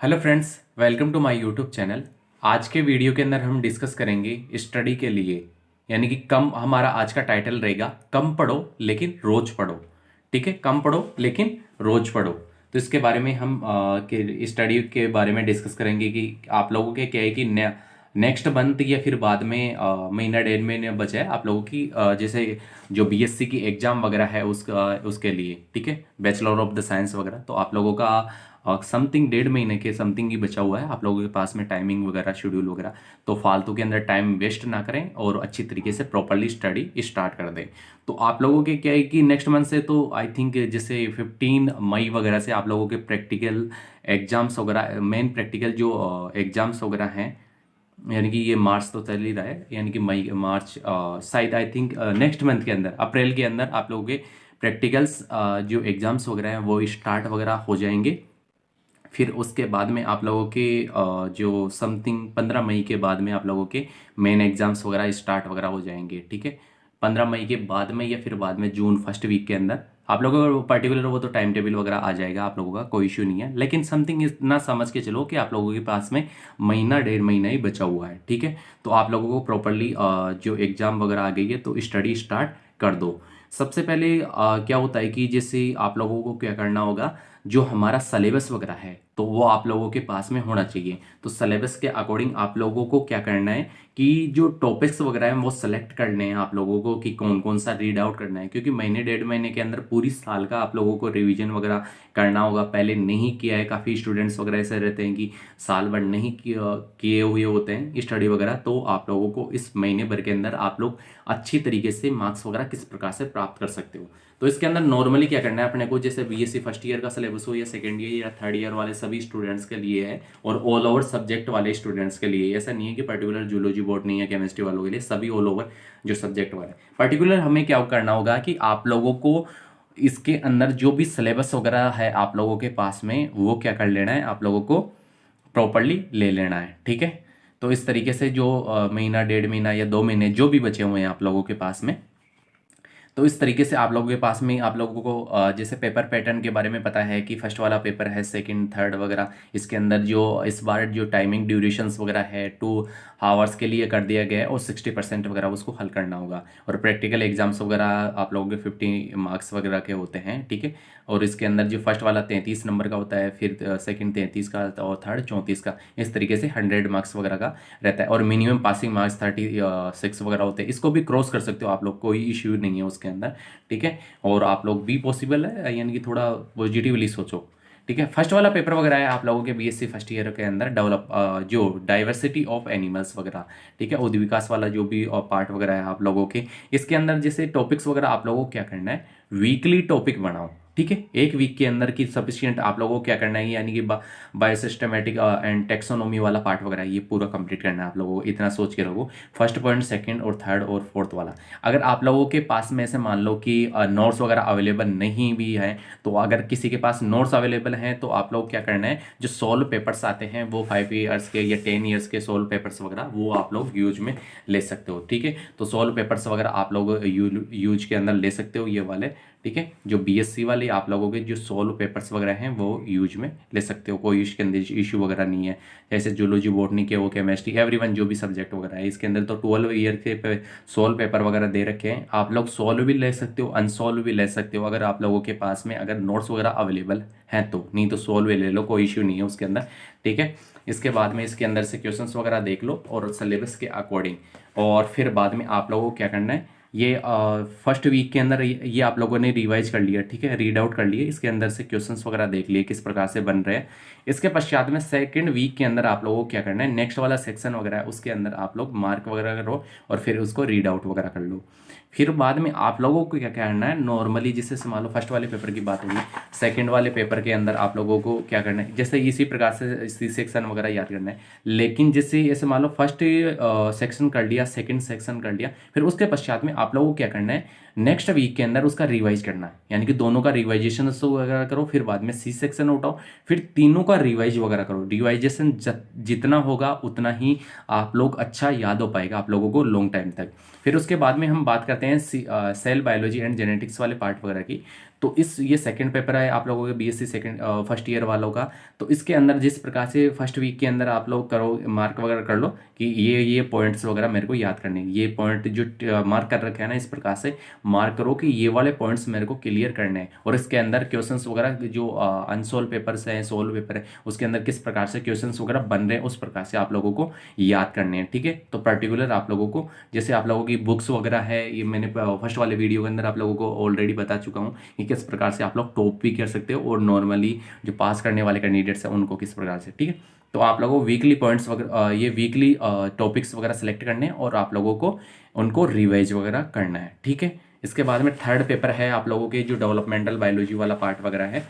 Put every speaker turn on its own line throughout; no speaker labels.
Hello friends, welcome to my YouTube channel. आज के video के अंदर हम डिस्कस करेंगे स्टडी के लिए, यानी कि कम। हमारा आज का टाइटल रहेगा कम पढ़ो लेकिन रोज पढ़ो। ठीक है, कम पढ़ो लेकिन रोज पढ़ो। तो इसके बारे में हम स्टडी के बारे में डिस्कस करेंगे कि आप लोगों के क्या है कि नेक्स्ट मंथ या फिर बाद में महीना डेढ़ महीने बचा है आप लोगों की जैसे जो बीएससी की एग्जाम वगैरह है उसके लिए। ठीक है, बैचलर ऑफ द साइंस वगैरह। तो आप लोगों का समथिंग डेढ़ महीने के समथिंग ही बचा हुआ है आप लोगों के पास में, टाइमिंग वगैरह शेड्यूल वगैरह। तो फालतू के अंदर टाइम वेस्ट ना करें और अच्छी तरीके से प्रॉपरली स्टडी स्टार्ट कर दें। तो आप लोगों के क्या है कि नेक्स्ट मंथ से तो आई थिंक जैसे 15 मई वगैरह से आप लोगों के प्रैक्टिकल एग्जाम्स वगैरह, मेन प्रैक्टिकल जो एग्जाम्स वगैरह हैं, यानी कि ये मार्च तो चल ही रहा है, यानी कि मई मार्च शायद आई थिंक नेक्स्ट मंथ के अंदर अप्रैल के अंदर आप लोगों के प्रैक्टिकल्स जो एग्जाम्स वगैरह हैं वो स्टार्ट वगैरह हो जाएंगे। फिर उसके बाद में आप लोगों के जो समथिंग 15 मई के बाद में आप लोगों के मेन एग्जाम्स वगैरह स्टार्ट वगैरह हो जाएंगे। ठीक है, 15 मई के बाद में या फिर बाद में जून फर्स्ट वीक के अंदर आप लोगों का पर्टिकुलर वो तो टाइम टेबल वगैरह आ जाएगा, आप लोगों का कोई इश्यू नहीं है। लेकिन समथिंग इतना समझ के चलो कि आप लोगों के पास में महीना डेढ़ महीना ही बचा हुआ है। ठीक है, तो आप लोगों को प्रॉपरली जो एग्जाम वगैरह आ गई है तो स्टडी स्टार्ट कर दो। सबसे पहले क्या होता है कि जैसे आप लोगों को क्या करना होगा, जो हमारा सलेबस वगैरह है तो वो आप लोगों के पास में होना चाहिए। तो सलेबस के अकॉर्डिंग आप लोगों को क्या करना है कि जो टॉपिक्स वगैरह हैं वो सेलेक्ट करने हैं आप लोगों को कि कौन कौन सा रीड आउट करना है, क्योंकि महीने डेढ़ महीने के अंदर पूरी साल का आप लोगों को रिवीजन वगैरह करना होगा। पहले नहीं किया है, काफ़ी स्टूडेंट्स वगैरह ऐसे रहते हैं कि साल भर नहीं किए हुए होते हैं स्टडी वगैरह। तो आप लोगों को इस महीने भर के अंदर आप लोग अच्छी तरीके से मार्क्स वगैरह किस प्रकार से प्राप्त कर सकते हो। तो इसके अंदर नॉर्मली क्या करना है अपने को, जैसे बीएससी फर्स्ट ईयर का सिलेबस हो या सेकंड ईयर या थर्ड ईयर वाले सभी स्टूडेंट्स के लिए है, और ऑल ओवर सब्जेक्ट वाले स्टूडेंट्स के लिए। ऐसा नहीं है कि पर्टिकुलर जूलॉजी बॉटनी या केमिस्ट्री वालों के लिए, सभी ऑल ओवर जो सब्जेक्ट वाले। पर्टिकुलर हमें क्या करना होगा कि आप लोगों को इसके अंदर जो भी सिलेबस वगैरह है आप लोगों के पास में वो क्या कर लेना है, आप लोगों को प्रॉपरली ले लेना है। ठीक है, तो इस तरीके से जो महीना डेढ़ महीना या 2 महीने जो भी बचे हुए हैं आप लोगों के पास में, तो इस तरीके से आप लोगों के पास में आप लोगों को जैसे पेपर पैटर्न के बारे में पता है कि फर्स्ट वाला पेपर है, सेकंड थर्ड वगैरह। इसके अंदर जो इस बार जो टाइमिंग ड्यूरेशंस वगैरह है 2 आवर्स के लिए कर दिया गया है और 60% वगैरह उसको हल करना होगा। और प्रैक्टिकल एग्जाम्स वगैरह आप लोगों के 50 मार्क्स वगैरह के होते हैं। ठीक है, और इसके अंदर जो फर्स्ट वाला 33 नंबर का होता है, फिर सेकंड 33 का और थर्ड 34 का, इस तरीके से 100 मार्क्स वगैरह का रहता है। और मिनिमम पासिंग मार्क्स 36 वगैरह होते हैं। इसको भी क्रॉस कर सकते हो आप लोग, कोई इश्यू नहीं है उसके अंदर। ठीक है, और आप लोग भी पॉसिबल है, यानी कि थोड़ा पॉजिटिवली सोचो। ठीक है, फर्स्ट वाला पेपर वगैरह है आप लोगों के बीएससी फर्स्ट ईयर के अंदर डेवलप जो डाइवर्सिटी ऑफ एनिमल्स वगैरह। ठीक है, उद्योग विकास वाला जो भी पार्ट वगैरह है आप लोगों के, इसके अंदर जैसे टॉपिक्स वगैरह आप लोगों को क्या करना है, वीकली टॉपिक बनाओ। ठीक है, एक वीक के अंदर की सफिशिएंट आप लोगों को क्या करना है, यानी कि बायोसिस्टमेटिक एंड टेक्सोनोमी वाला पार्ट वगैरह ये पूरा कंप्लीट करना है आप लोगों को। इतना सोच के रखो, फर्स्ट पॉइंट, सेकंड और थर्ड और फोर्थ वाला। अगर आप लोगों के पास में ऐसे मान लो कि नोट्स वगैरह अवेलेबल नहीं भी है, तो अगर किसी के पास नोट्स अवेलेबल हैं तो आप लोग क्या करना है, जो सोल्व पेपर्स आते हैं वो 5 ईयर्स के या 10 ईयर्स के सोल्व पेपर्स वगैरह वो आप लोग यूज में ले सकते हो। ठीक है, तो सोल्व पेपर्स वगैरह आप लोग यूज के अंदर ले सकते हो ये वाले। ठीक है, जो बीएससी वाले आप लोगों के जो सोल्व पेपर्स वगैरह हैं वो यूज में ले सकते हो, कोई इसके अंदर इशू वगैरह नहीं है। जैसे जूलॉजी बॉटनी के, वो केमिस्ट्री, एवरीवन जो भी सब्जेक्ट वगैरह है इसके अंदर तो 12 ईयर के सोल्व पेपर वगैरह दे रखे हैं। आप लोग सोल्व भी ले सकते हो, अनसोल्व भी ले सकते हो, अगर आप लोगों के पास में अगर नोट्स वगैरह अवेलेबल हैं तो। नहीं तो सोल्व ले लो, कोई इशू नहीं है उसके अंदर। ठीक है, इसके बाद में इसके अंदर से क्वेश्चंस वगैरह देख लो और सिलेबस के अकॉर्डिंग, और फिर बाद में आप लोगों को क्या करना है, ये फर्स्ट वीक के अंदर ये आप लोगों ने रिवाइज कर लिया। ठीक है, रीड आउट कर लिए, इसके अंदर से क्वेश्चंस वगैरह देख लिए किस प्रकार से बन रहे हैं। इसके पश्चात में सेकंड वीक के अंदर आप लोगों को क्या करना है, नेक्स्ट वाला सेक्शन वगैरह है उसके अंदर आप लोग मार्क वगैरह करो और फिर उसको रीड आउट वगैरह कर लो। फिर बाद में आप लोगों को क्या करना है, नॉर्मली जैसे मान लो फर्स्ट वाले पेपर की बात होगी, सेकंड वाले पेपर के अंदर आप लोगों को क्या करना है, जैसे इसी प्रकार से सी सेक्शन वगैरह याद करना है। लेकिन जैसे ऐसे मान लो फर्स्ट सेक्शन कर लिया, सेकंड सेक्शन कर लिया, फिर उसके पश्चात में आप लोगों को क्या करना है, नेक्स्ट वीक के अंदर उसका रिवाइज करना है, यानी कि दोनों का रिवाइजेशन वगैरह करो। फिर बाद में सी सेक्शन उठाओ, फिर तीनों का रिवाइज वगैरह करो। रिवाइजेशन जितना होगा उतना ही आप लोग अच्छा याद हो पाएगा आप लोगों को लॉन्ग टाइम तक। फिर उसके बाद में हम बात करते हैं सेल बायोलॉजी एंड जेनेटिक्स वाले पार्ट वगैरह की। तो इस ये सेकंड पेपर है आप लोगों के बीएससी सेकंड फर्स्ट ईयर वालों का। तो इसके अंदर जिस प्रकार से फर्स्ट वीक के अंदर आप लोग करो, मार्क वगैरह कर लो कि ये पॉइंट्स वगैरह मेरे को याद करने हैं। ये पॉइंट जो मार्क कर रखे हैं ना, इस प्रकार से मार्क करो कि ये वाले पॉइंट्स मेरे को क्लियर करने हैं। और इसके अंदर क्वेश्चंस वगैरह जो अनसोल्व पेपर्स हैं, सोल्व पेपर है, उसके अंदर किस प्रकार से क्वेश्चंस वगैरह बन रहे हैं उस प्रकार से आप लोगों को याद करने हैं। ठीक है, तो पर्टिकुलर आप लोगों को जैसे आप लोगों की बुक्स वगैरह है, ये मैंने फर्स्ट वाले वीडियो के अंदर आप लोगों को ऑलरेडी बता चुका हूँ कि किस प्रकार से आप लोग टॉप भी कर सकते हो और नॉर्मली जो पास करने वाले कैंडिडेट्स हैं उनको किस प्रकार से। ठीक है, तो आप लोगों को वीकली पॉइंट्स वगैरह ये वीकली टॉपिक्स वगैरह सेलेक्ट करने हैं और आप लोगों को उनको रिवाइज वगैरह करना है। ठीक है, इसके बाद में थर्ड पेपर है आप लोगों के जो डेवलपमेंटल बायोलॉजी वाला पार्ट वगैरह है।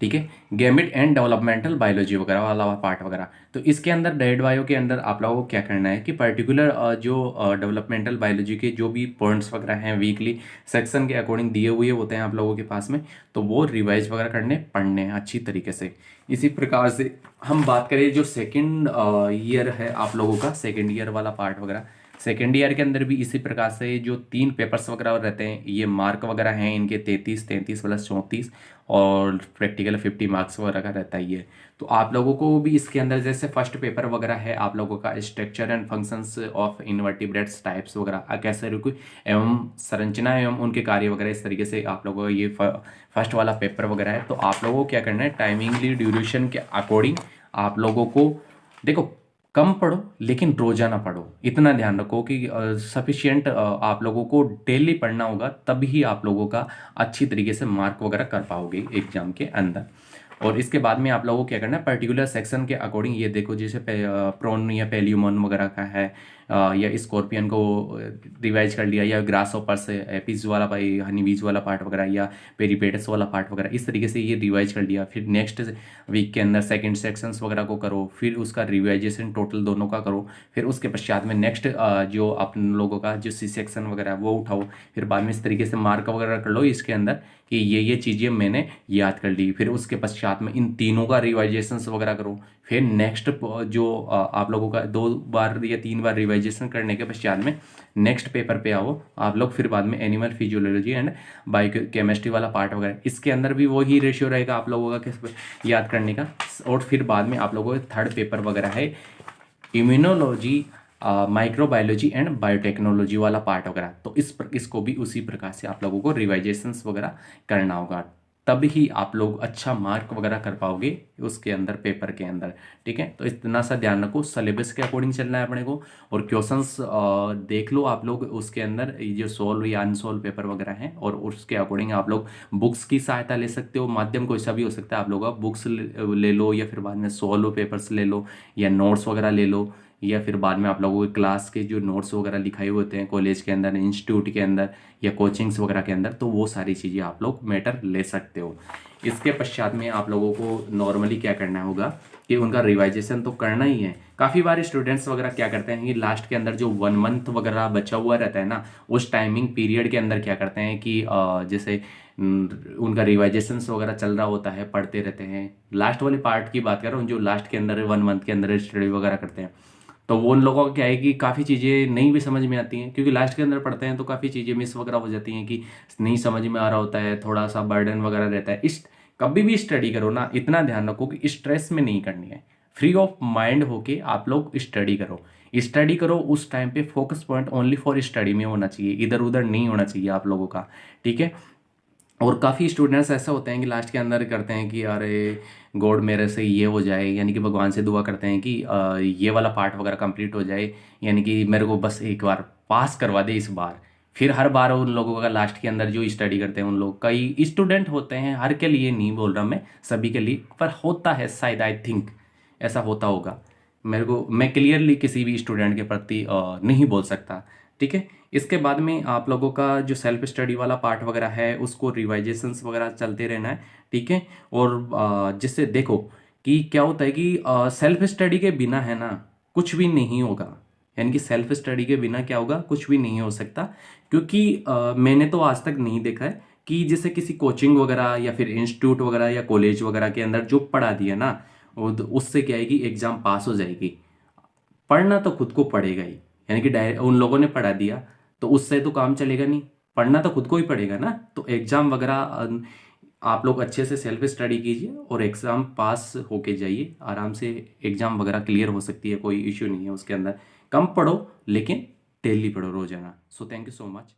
ठीक है, गैमेट एंड डेवलपमेंटल बायोलॉजी वगैरह वाला पार्ट वगैरह। तो इसके अंदर डेड बायो के अंदर आप लोगों को क्या करना है कि पर्टिकुलर जो डेवलपमेंटल बायोलॉजी के जो भी पॉइंट्स वगैरह हैं वीकली सेक्शन के अकॉर्डिंग दिए हुए होते हैं आप लोगों के पास में, तो वो रिवाइज वगैरह करने पढ़ने हैं अच्छी तरीके से। इसी प्रकार से हम बात करें जो सेकेंड ईयर है आप लोगों का, सेकेंड ईयर वाला पार्ट वगैरह, सेकेंड ईयर के अंदर भी इसी प्रकार से जो 3 पेपर्स वगैरह रहते हैं, ये मार्क वगैरह हैं इनके 33 प्लस 34 और प्रैक्टिकल 50 मार्क्स वगैरह का रहता ही है। तो आप लोगों को भी इसके अंदर जैसे फर्स्ट पेपर वगैरह है आप लोगों का structure and functions of invertebrates types वगैरह कैसे रुकु एवं संरचना एवं उनके कार्य वगैरह, इस तरीके से आप लोगों का ये फर्स्ट वाला पेपर वगैरह है। तो आप लोगों को क्या करना है, टाइमिंगली ड्यूरेशन के अकॉर्डिंग आप लोगों को देखो कम पढ़ो लेकिन रोजाना पढ़ो। इतना ध्यान रखो कि सफिशिएंट आप लोगों को डेली पढ़ना होगा, तभी आप लोगों का अच्छी तरीके से मार्क वगैरह कर पाओगे एग्जाम के अंदर। और इसके बाद में आप लोगों को क्या करना है, पर्टिकुलर सेक्शन के अकॉर्डिंग ये देखो जैसे प्रोन या पेलियोमन वगैरह का है या स्कॉर्पियन को रिवाइज कर लिया, या ग्रास ऑपर से एपीज वाला भाई हनी बीज वाला पार्ट वगैरह, या पेरीपेटस वाला पार्ट वगैरह, इस तरीके से ये रिवाइज कर लिया। फिर नेक्स्ट वीक के अंदर सेकंड सेक्शंस वगैरह को करो, फिर उसका रिवाइजेशन टोटल दोनों का करो। फिर उसके पश्चात में नेक्स्ट जो अपन लोगों का जो सी सेक्शन वगैरह है वो उठाओ। फिर बाद में इस तरीके से मार्क वगैरह कर लो इसके अंदर कि ये चीज़ें मैंने याद कर ली। फिर उसके पश्चात में इन तीनों का रिवाइजेशन वगैरह करो। फिर नेक्स्ट जो आप लोगों का 2 बार या 3 बार रिवाइजेशन करने के पश्चात में नेक्स्ट पेपर पे आओ आप लोग। फिर बाद में animal physiology and bio chemistry वाला पार्ट वगैरह, इसके अंदर भी वही रेशियो रहेगा आप लोगों का किस याद करने का। और फिर बाद में आप लोगों का थर्ड पेपर वगैरह है इम्यूनोलॉजी, माइक्रोबायोलॉजी एंड बायोटेक्नोलॉजी वाला पार्ट वगैरह। तो इसको भी उसी प्रकार से आप लोगों को रिवाइजेशंस वगैरह करना होगा, तभी ही आप लोग अच्छा मार्क वगैरह कर पाओगे उसके अंदर पेपर के अंदर। ठीक है, तो इतना सा ध्यान रखो, सिलेबस के अकॉर्डिंग चलना है अपने को। और क्वेश्चंस देख लो आप लोग उसके अंदर ये जो सोल्व या अनसोल्व पेपर वगैरह हैं, और उसके अकॉर्डिंग आप लोग बुक्स की सहायता ले सकते हो। माध्यम कोई सा भी हो सकता है, आप लोग बुक्स ले लो या फिर बाद में सोल्व पेपर्स ले लो या नोट्स वगैरह ले लो, या फिर बाद में आप लोगों के क्लास के जो नोट्स वगैरह लिखाए हुए होते हैं कॉलेज के अंदर, इंस्टीट्यूट के अंदर या कोचिंग्स वगैरह के अंदर, तो वो सारी चीज़ें आप लोग मैटर ले सकते हो। इसके पश्चात में आप लोगों को नॉर्मली क्या करना होगा कि उनका रिवाइजेशन तो करना ही है। काफ़ी बार स्टूडेंट्स वगैरह क्या करते हैं कि लास्ट के अंदर जो 1 मंथ वगैरह बचा हुआ रहता है ना, उस टाइमिंग पीरियड के अंदर क्या करते हैं कि जैसे उनका रिवाइजेशंस वगैरह चल रहा होता है, पढ़ते रहते हैं। लास्ट वाले पार्ट की बात कर रहा हूँ, जो लास्ट के अंदर 1 मंथ के अंदर स्टडी वगैरह करते हैं, तो वो उन लोगों का क्या है कि काफ़ी चीज़ें नहीं भी समझ में आती हैं, क्योंकि लास्ट के अंदर पढ़ते हैं तो काफ़ी चीज़ें मिस वगैरह हो जाती हैं कि नहीं समझ में आ रहा होता है, थोड़ा सा बर्डन वगैरह रहता है। इस कभी भी स्टडी करो ना, इतना ध्यान रखो कि स्ट्रेस में नहीं करनी है, फ्री ऑफ माइंड होके आप लोग स्टडी करो। स्टडी करो उस टाइम पे focus point only for study में होना चाहिए, इधर उधर नहीं होना चाहिए आप लोगों का। ठीक है, और काफ़ी स्टूडेंट्स ऐसा होते हैं कि लास्ट के अंदर करते हैं कि अरे गॉड मेरे से ये हो जाए, यानी कि भगवान से दुआ करते हैं कि ये वाला पार्ट वगैरह कंप्लीट हो जाए, यानी कि मेरे को बस एक बार पास करवा दे इस बार। फिर हर बार उन लोगों का लास्ट के अंदर जो स्टडी करते हैं उन लोग, कई स्टूडेंट होते हैं, हर के लिए नहीं बोल रहा मैं, सभी के लिए, पर होता है शायद, आई थिंक ऐसा होता होगा। मेरे को मैं क्लियरली किसी भी स्टूडेंट के प्रति नहीं बोल सकता। ठीक है, इसके बाद में आप लोगों का जो सेल्फ स्टडी वाला पार्ट वगैरह है उसको रिवाइजेशंस वगैरह चलते रहना है। ठीक है, और जिससे देखो कि क्या होता है कि सेल्फ स्टडी के बिना है ना कुछ भी नहीं होगा, यानी कि सेल्फ स्टडी के बिना क्या होगा, कुछ भी नहीं हो सकता। क्योंकि मैंने तो आज तक नहीं देखा है कि जैसे किसी कोचिंग वगैरह या फिर इंस्टीट्यूट वगैरह या कॉलेज वगैरह के अंदर जो पढ़ा दिया ना, उससे क्या है कि एग्जाम पास हो जाएगी। पढ़ना तो खुद को पड़ेगा ही, यानी कि उन लोगों ने पढ़ा दिया तो उससे तो काम चलेगा नहीं। पढ़ना तो खुद को ही पड़ेगा ना। तो एग्ज़ाम वगैरह आप लोग अच्छे से सेल्फ स्टडी कीजिए और एग्ज़ाम पास होके जाइए आराम से। एग्ज़ाम वगैरह क्लियर हो सकती है, कोई इश्यू नहीं है उसके अंदर। कम पढ़ो लेकिन डेली पढ़ो रोजाना। So thank you so much.